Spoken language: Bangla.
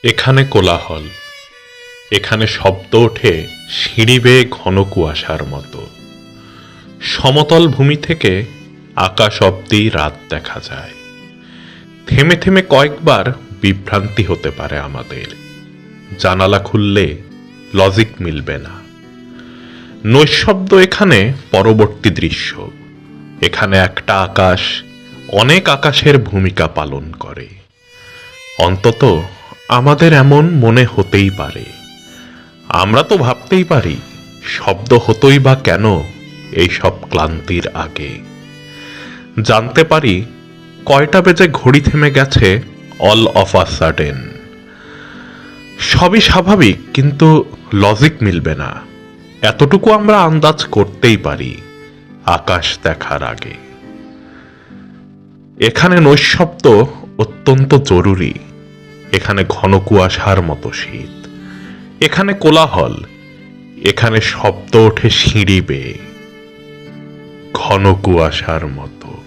এখানে কোলাহল, এখানে শব্দ ওঠে সিঁড়ি বেয়ে ঘন কুয়াশার মতো। সমতল ভূমি থেকে আকাশ অব্দি রাত দেখা যায়। থেমে থেমে কয়েকবার বিভ্রান্তি হতে পারে আমাদের। জানালা খুললে লজিক মিলবে না। নৈশব্দ এখানে পরবর্তী দৃশ্য। এখানে একটা আকাশ অনেক আকাশের ভূমিকা পালন করে। অন্তত আমাদের এমন মনে হতেই পারে। আমরা তো ভাবতেই পারি শব্দ হতোই বা কেন এই সব ক্লান্তির আগে। জানতে পারি কয়টা বেজে ঘড়ি থেমে গেছে অল অফ আ সাডেন। সবই স্বাভাবিক, কিন্তু লজিক মিলবে না। এতটুকু আমরা আন্দাজ করতেই পারি আকাশ দেখার আগে। এখানে নৈশব্দ অত্যন্ত জরুরি। এখানে ঘন কুয়াশার মতো শীত। এখানে কোলাহল, এখানে শব্দ ওঠে সিঁড়ি বেয়ে ঘন কুয়াশার মতো।